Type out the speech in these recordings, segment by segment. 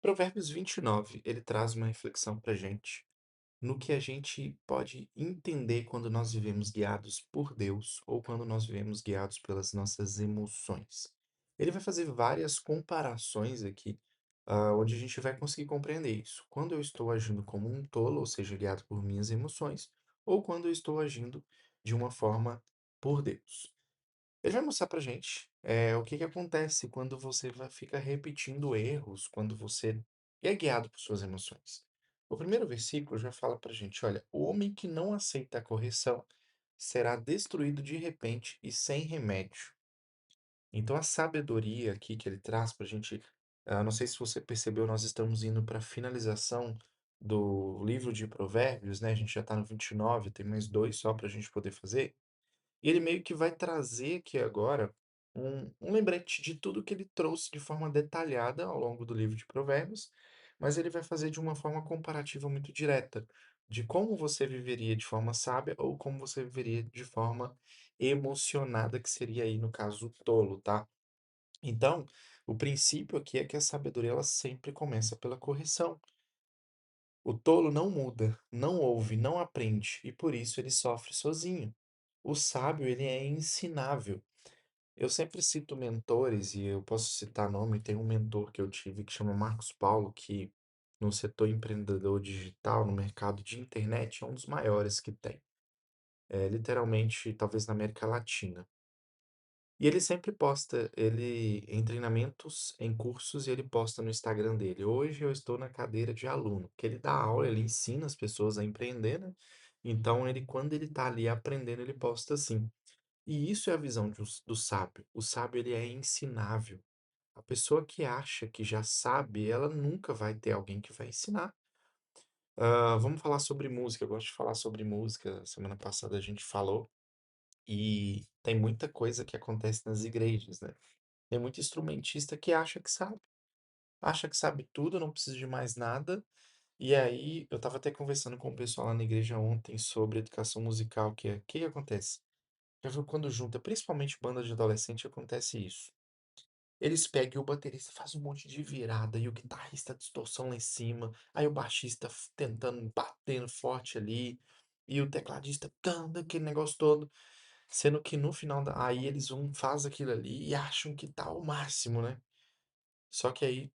Provérbios 29, ele traz uma reflexão para gente no que a gente pode entender quando nós vivemos guiados por Deus ou quando nós vivemos guiados pelas nossas emoções. Ele vai fazer várias comparações aqui, onde a gente vai conseguir compreender isso. Quando eu estou agindo como um tolo, ou seja, guiado por minhas emoções, ou quando eu estou agindo de uma forma por Deus. Ele vai mostrar pra gente, o que que acontece quando você fica repetindo erros, quando você é guiado por suas emoções. O primeiro versículo já fala pra gente: olha, o homem que não aceita a correção será destruído de repente e sem remédio. Então, a sabedoria aqui que ele traz pra gente, não sei se você percebeu, nós estamos indo para a finalização do livro de Provérbios, né? A gente já está no 29, tem mais dois só para a gente poder fazer. E ele meio que vai trazer aqui agora um lembrete de tudo que ele trouxe de forma detalhada ao longo do livro de Provérbios, mas ele vai fazer de uma forma comparativa muito direta, de como você viveria de forma sábia ou como você viveria de forma emocionada, que seria aí, no caso, o tolo, tá? Então, o princípio aqui é que a sabedoria ela sempre começa pela correção. O tolo não muda, não ouve, não aprende, e por isso ele sofre sozinho. O sábio, ele é ensinável. Eu sempre cito mentores, e eu posso citar nome, tem um mentor que eu tive que chama Marcos Paulo, que no setor empreendedor digital, no mercado de internet, é um dos maiores que tem. É literalmente, talvez na América Latina. E ele sempre posta, ele em treinamentos, em cursos, e ele posta no Instagram dele. Hoje eu estou na cadeira de aluno, que ele dá aula, ele ensina as pessoas a empreender, né? Então ele, quando ele tá ali aprendendo, ele posta assim. E isso é a visão do sábio. O sábio ele é ensinável. A pessoa que acha que já sabe, ela nunca vai ter alguém que vai ensinar. Vamos falar sobre música. Eu gosto de falar sobre música. Semana passada a gente falou e tem muita coisa que acontece nas igrejas, né? Tem muito instrumentista que acha que sabe tudo, não precisa de mais nada. E aí, eu estava até conversando com o pessoal lá na igreja ontem sobre educação musical, que é, o que que acontece? Já viu quando junta, principalmente banda de adolescente, acontece isso. Eles pegam e o baterista faz um monte de virada e o guitarrista distorção lá em cima, aí o baixista tentando batendo forte ali e o tecladista canta aquele negócio todo, sendo que no final aí eles vão faz aquilo ali e acham que tá o máximo, né? Só que aí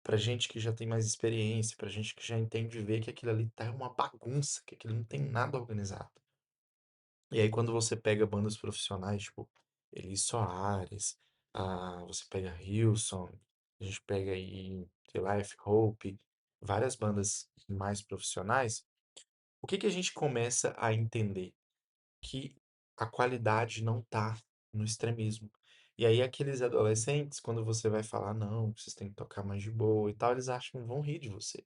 pra gente que já tem mais experiência, pra gente que já entende ver que aquilo ali tá uma bagunça, que aquilo não tem nada organizado. E aí quando você pega bandas profissionais, tipo Elis Soares, você pega Hillsong, a gente pega aí, sei lá, F-Hope, várias bandas mais profissionais, o que que a gente começa a entender? Que a qualidade não tá no extremismo. E aí aqueles adolescentes, quando você vai falar, não, vocês têm que tocar mais de boa e tal, eles acham que vão rir de você.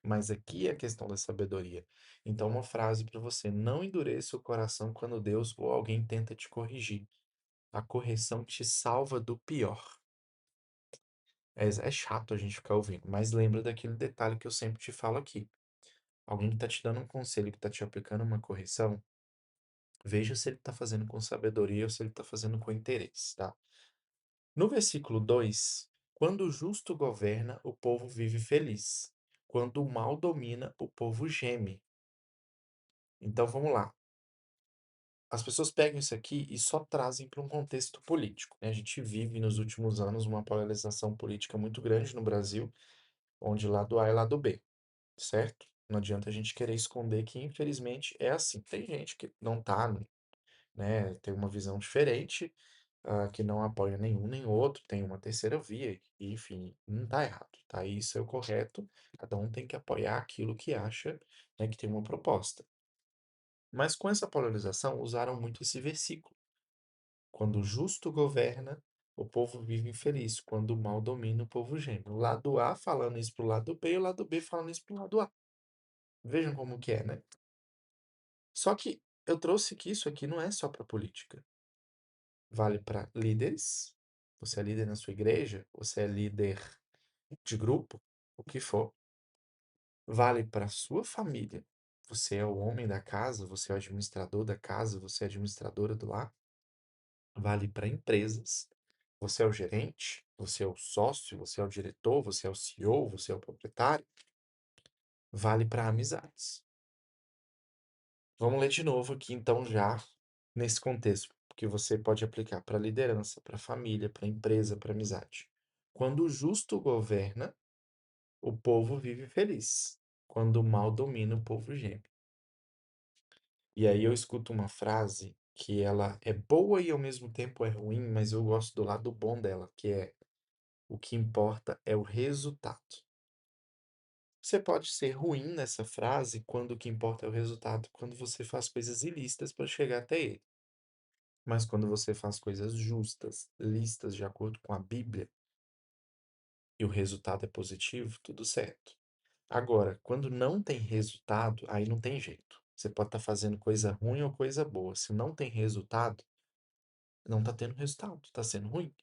Mas aqui é a questão da sabedoria. Então, uma frase para você: não endureça o coração quando Deus ou alguém tenta te corrigir. A correção te salva do pior. É chato a gente ficar ouvindo, mas lembra daquele detalhe que eu sempre te falo aqui. Alguém que tá te dando um conselho, que tá te aplicando uma correção, veja se ele tá fazendo com sabedoria ou se ele tá fazendo com interesse, tá? No versículo 2, quando o justo governa, o povo vive feliz. Quando o mal domina, o povo geme. Então vamos lá. As pessoas pegam isso aqui e só trazem para um contexto político, né? A gente vive nos últimos anos uma polarização política muito grande no Brasil, onde lado A é lado B, certo? Não adianta a gente querer esconder que, infelizmente, é assim. Tem gente que não tá, né, tem uma visão diferente, que não apoia nenhum nem outro, tem uma terceira via, e, enfim, não tá errado, tá? Isso é o correto, cada um tem que apoiar aquilo que acha, né, que tem uma proposta. Mas com essa polarização, usaram muito esse versículo. Quando o justo governa, o povo vive infeliz. Quando o mal domina, o povo geme. O lado A falando isso pro lado B e o lado B falando isso pro lado A. Vejam como que é, né? Só que eu trouxe que isso aqui não é só para política. Vale para líderes. Você é líder na sua igreja, você é líder de grupo, o que for. Vale para sua família. Você é o homem da casa, você é o administrador da casa, você é a administradora do lar. Vale para empresas, Você é o gerente, você é o sócio, você é o diretor, você é o CEO, você é o proprietário. Vale para amizades. Vamos ler de novo aqui, então, já nesse contexto, que você pode aplicar para liderança, para família, para empresa, para amizade. Quando o justo governa, o povo vive feliz. Quando o mal domina, o povo geme. E aí eu escuto uma frase que ela é boa e ao mesmo tempo é ruim, mas eu gosto do lado bom dela, que é: o que importa é o resultado. Você pode ser ruim nessa frase quando o que importa é o resultado, quando você faz coisas ilícitas para chegar até ele. Mas quando você faz coisas justas, listas de acordo com a Bíblia, e o resultado é positivo, tudo certo. Agora, quando não tem resultado, aí não tem jeito. Você pode estar fazendo coisa ruim ou coisa boa. Se não tem resultado, não está tendo resultado, está sendo ruim.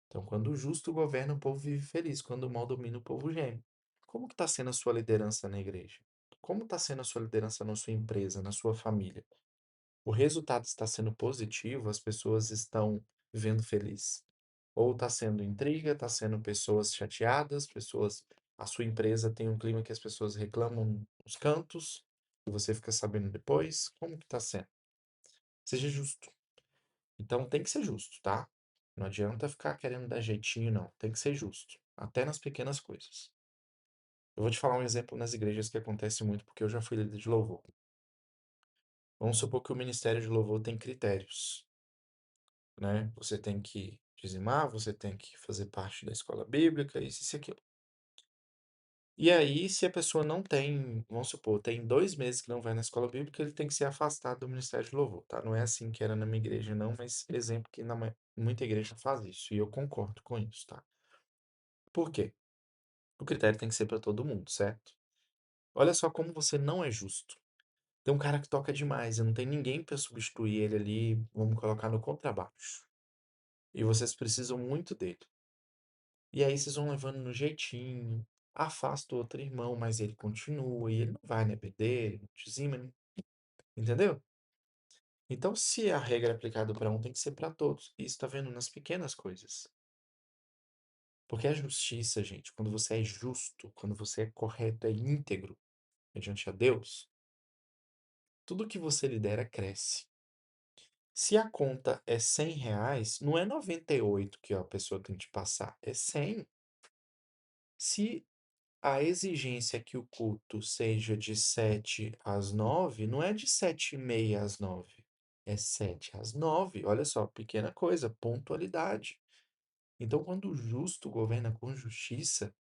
Então, quando o justo governa, o povo vive feliz. Quando o mal domina, o povo geme. Como que está sendo a sua liderança na igreja? Como está sendo a sua liderança na sua empresa, na sua família? O resultado está sendo positivo, as pessoas estão vivendo feliz. Ou está sendo intriga, está sendo pessoas chateadas, pessoas. A sua empresa tem um clima que as pessoas reclamam nos cantos, e você fica sabendo depois. Como que está sendo? Seja justo. Então tem que ser justo, tá? Não adianta ficar querendo dar jeitinho, não. Tem que ser justo. Até nas pequenas coisas. Eu vou te falar um exemplo nas igrejas que acontece muito, porque eu já fui líder de louvor. Vamos supor que o ministério de louvor tem critérios, né? Você tem que dizimar, você tem que fazer parte da escola bíblica, isso e aquilo. E aí, se a pessoa não tem, vamos supor, tem 2 meses que não vai na escola bíblica, ele tem que ser afastado do ministério de louvor, tá? Não é assim que era na minha igreja, não, mas exemplo que muita igreja faz isso, e eu concordo com isso, tá? Por quê? O critério tem que ser para todo mundo, certo? Olha só como você não é justo. Tem um cara que toca demais e não tem ninguém para substituir ele ali, vamos colocar no contrabaixo. E vocês precisam muito dele. E aí vocês vão levando no jeitinho, afasta o outro irmão, mas ele continua, e ele não vai na dele, não dizima, entendeu? Então, se a regra é aplicada para um, tem que ser para todos. E isso tá vendo nas pequenas coisas. Porque a justiça, gente, quando você é justo, quando você é correto, é íntegro mediante a Deus, tudo que você lidera cresce. Se a conta é R$ 100, não é 98 que a pessoa tem que te passar, é 100. Se a exigência é que o culto seja de 7 às 9, não é de 7h30 às 9, é 7 às 9. Olha só, pequena coisa, pontualidade. Então, quando o justo governa com justiça,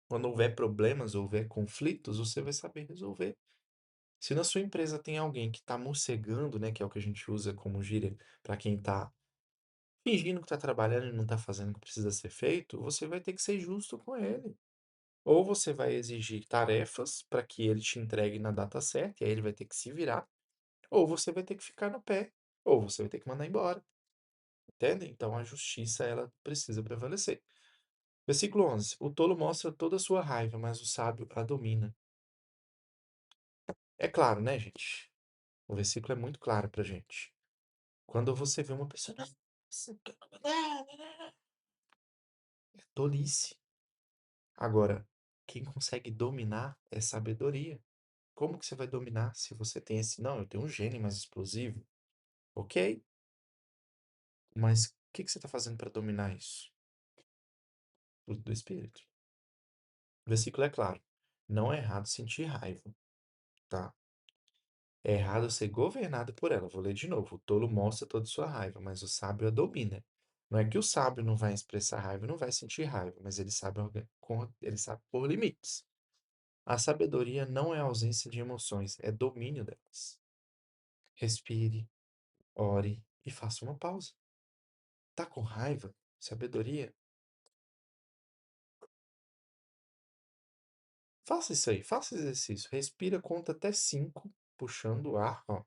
quando houver problemas, houver conflitos, você vai saber resolver. Se na sua empresa tem alguém que está morcegando, né, que é o que a gente usa como gíria para quem está fingindo que está trabalhando e não está fazendo o que precisa ser feito, você vai ter que ser justo com ele. Ou você vai exigir tarefas para que ele te entregue na data certa, e aí ele vai ter que se virar, ou você vai ter que ficar no pé, ou você vai ter que mandar embora. Entende? Então a justiça ela precisa prevalecer. Versículo 11: o tolo mostra toda a sua raiva, mas o sábio a domina. É claro, né, gente? O versículo é muito claro pra gente. Quando você vê uma pessoa, "Nossa, é tolice." Agora, quem consegue dominar é sabedoria. Como que você vai dominar se você tem esse, não, eu tenho um gene mais explosivo. Ok, mas o que que você está fazendo para dominar isso? Fruto do Espírito. O versículo é claro. Não é errado sentir raiva, tá? É errado ser governado por ela. Vou ler de novo. O tolo mostra toda sua raiva, mas o sábio a domina. Não é que o sábio não vai expressar raiva, não vai sentir raiva, mas ele sabe, ele sabe pôr limites. A sabedoria não é ausência de emoções, é domínio delas. Respire, ore e faça uma pausa. Tá com raiva? Sabedoria? Faça isso aí, faça esse exercício. Respira, conta até 5, puxando o ar, ó,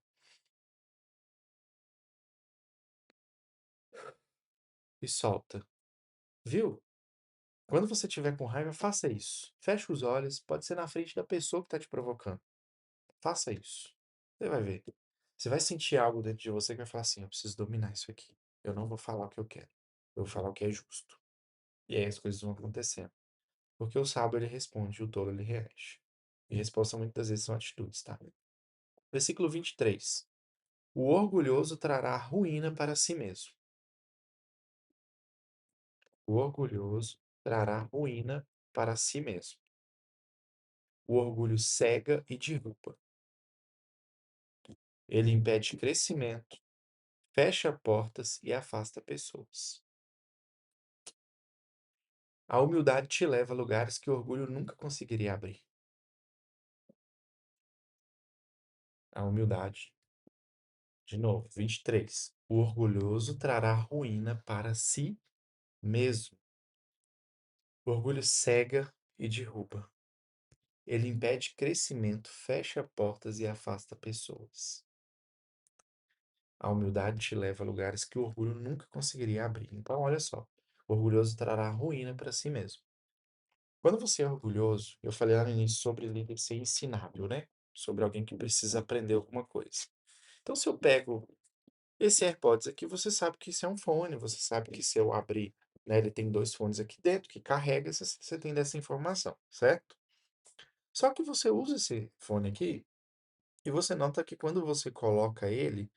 e solta. Viu? Quando você tiver com raiva, faça isso. Feche os olhos, pode ser na frente da pessoa que está te provocando. Faça isso. Você vai ver. Você vai sentir algo dentro de você que vai falar assim: eu preciso dominar isso aqui. Eu não vou falar o que eu quero. eu vou falar o que é justo. E aí as coisas vão acontecendo. Porque o sábio ele responde, o tolo ele reage. E resposta muitas vezes são atitudes, tá? Versículo 23. O orgulhoso trará ruína para si mesmo. O orgulhoso trará ruína para si mesmo. O orgulho cega e derruba. Ele impede crescimento, fecha portas e afasta pessoas. A humildade te leva a lugares que o orgulho nunca conseguiria abrir. A humildade. De novo, 23. O orgulhoso trará ruína para si mesmo. O orgulho cega e derruba. Ele impede crescimento, fecha portas e afasta pessoas. A humildade te leva a lugares que o orgulho nunca conseguiria abrir. Então, olha só. O orgulhoso trará ruína para si mesmo. Quando você é orgulhoso, eu falei lá no início sobre líder ser ensinável, né? Sobre alguém que precisa aprender alguma coisa. Então, se eu pego esse AirPods aqui, você sabe que isso é um fone, você sabe que se eu abrir, né, ele tem dois fones aqui dentro que carrega, você tem dessa informação, certo? Só que você usa esse fone aqui e você nota que quando você coloca ele,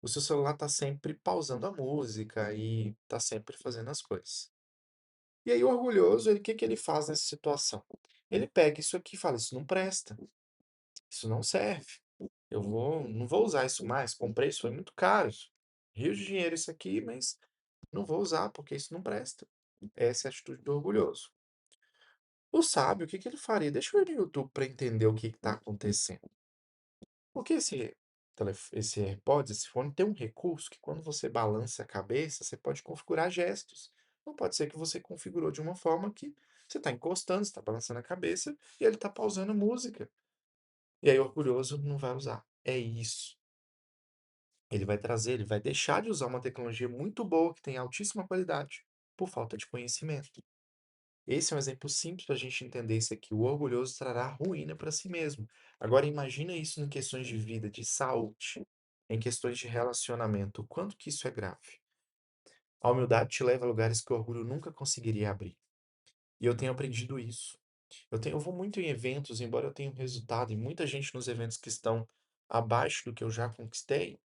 o seu celular está sempre pausando a música e está sempre fazendo as coisas. E aí, o orgulhoso, o que que ele faz nessa situação? Ele pega isso aqui e fala: Isso não presta, isso não serve. Não vou usar isso mais. Comprei isso, foi muito caro. Rio de dinheiro isso aqui, mas não vou usar porque isso não presta. Essa é a atitude do orgulhoso. O sábio, o que que ele faria? Deixa eu ir no YouTube para entender o que está acontecendo. Porque esse AirPods, esse fone, tem um recurso que quando você balança a cabeça, você pode configurar gestos. Não pode ser que você configurou de uma forma que você está encostando, você está balançando a cabeça e ele está pausando a música. E aí o orgulhoso não vai usar. É isso. Ele vai deixar de usar uma tecnologia muito boa, que tem altíssima qualidade, por falta de conhecimento. Esse é um exemplo simples para a gente entender isso aqui. O orgulhoso trará ruína para si mesmo. Agora imagina isso em questões de vida, de saúde, em questões de relacionamento. O quanto que isso é grave? A humildade te leva a lugares que o orgulho nunca conseguiria abrir. E eu tenho aprendido isso. Eu vou muito em eventos, embora eu tenha um resultado, e muita gente nos eventos que estão abaixo do que eu já conquistei,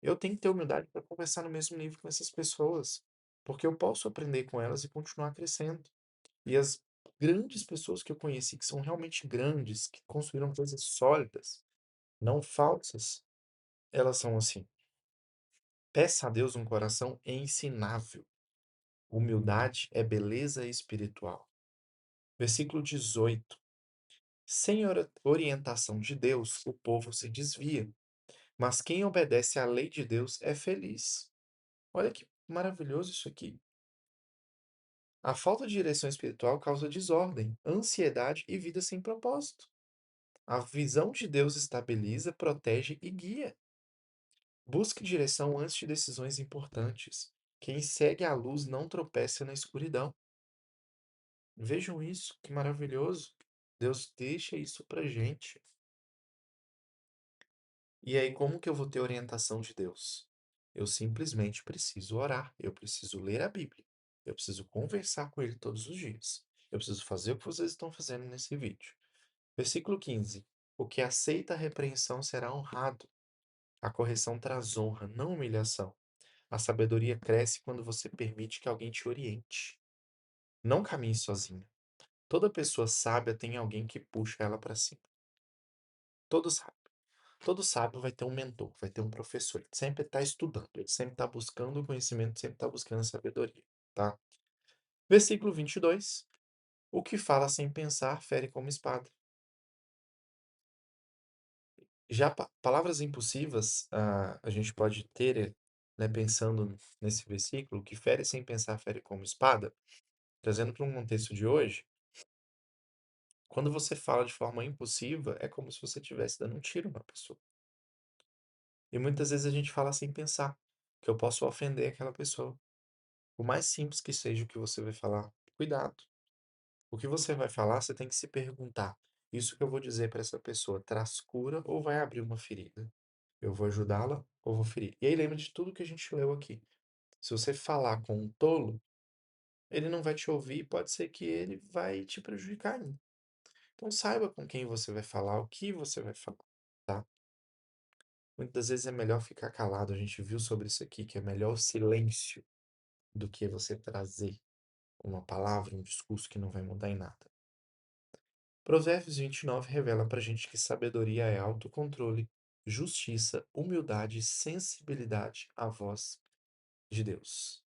eu tenho que ter humildade para conversar no mesmo nível com essas pessoas, porque eu posso aprender com elas e continuar crescendo. E as grandes pessoas que eu conheci, que são realmente grandes, que construíram coisas sólidas, não falsas, elas são assim. Peça a Deus um coração ensinável. Humildade é beleza espiritual. Versículo 18. Sem orientação de Deus, o povo se desvia, mas quem obedece à lei de Deus é feliz. Olha que maravilhoso isso aqui. A falta de direção espiritual causa desordem, ansiedade e vida sem propósito. A visão de Deus estabiliza, protege e guia. Busque direção antes de decisões importantes. Quem segue a luz não tropeça na escuridão. Vejam isso, que maravilhoso. Deus deixa isso pra gente. E aí, como que eu vou ter orientação de Deus? Eu simplesmente preciso orar, eu preciso ler a Bíblia, eu preciso conversar com Ele todos os dias. Eu preciso fazer o que vocês estão fazendo nesse vídeo. Versículo 15. O que aceita a repreensão será honrado. A correção traz honra, não humilhação. A sabedoria cresce quando você permite que alguém te oriente. Não caminhe sozinho. Toda pessoa sábia tem alguém que puxa ela para cima. Todo sábio. Todo sábio vai ter um mentor, vai ter um professor. Ele sempre está estudando, ele sempre está buscando o conhecimento, sempre está buscando a sabedoria, tá? Versículo 22. O que fala sem pensar fere como espada. Já palavras impulsivas, a gente pode ter, né, pensando nesse versículo, que fere sem pensar fere como espada, trazendo para um contexto de hoje, quando você fala de forma impulsiva, é como se você estivesse dando um tiro na pessoa. E muitas vezes a gente fala sem pensar, que eu posso ofender aquela pessoa. Por mais simples que seja o que você vai falar, cuidado. O que você vai falar, você tem que se perguntar: isso que eu vou dizer para essa pessoa traz cura ou vai abrir uma ferida? Eu vou ajudá-la ou vou ferir? E aí lembra de tudo que a gente leu aqui. Se você falar com um tolo, ele não vai te ouvir e pode ser que ele vai te prejudicar ainda. Então saiba com quem você vai falar, o que você vai falar, tá? Muitas vezes é melhor ficar calado, a gente viu sobre isso aqui, que é melhor o silêncio do que você trazer uma palavra, um discurso que não vai mudar em nada. Provérbios 29 revela pra gente que sabedoria é autocontrole, justiça, humildade e sensibilidade à voz de Deus.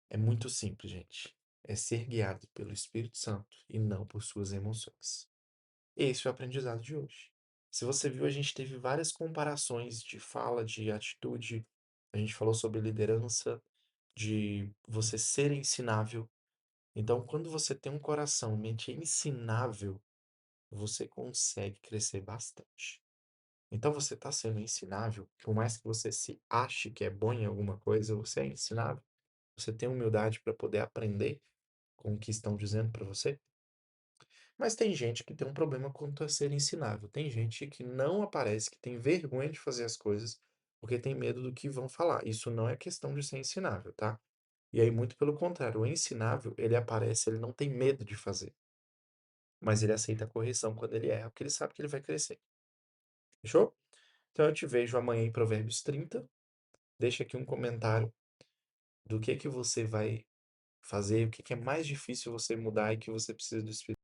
É muito simples, gente. É ser guiado pelo Espírito Santo e não por suas emoções. Esse é o aprendizado de hoje. Se você viu, a gente teve várias comparações de fala, de atitude. A gente falou sobre liderança, de você ser ensinável. Então, quando você tem um coração, mente ensinável, você consegue crescer bastante. Então, você está sendo ensinável, por mais que você se ache que é bom em alguma coisa, você é ensinável. Você tem humildade para poder aprender com o que estão dizendo para você. Mas tem gente que tem um problema quanto a ser ensinável. Tem gente que não aparece, que tem vergonha de fazer as coisas porque tem medo do que vão falar. Isso não é questão de ser ensinável, tá? E aí, muito pelo contrário, o ensinável, ele aparece, ele não tem medo de fazer, mas ele aceita a correção quando ele erra, porque ele sabe que ele vai crescer. Fechou? Então eu te vejo amanhã em Provérbios 30. Deixa aqui um comentário do que você vai fazer, o que é mais difícil você mudar e que você precisa do Espírito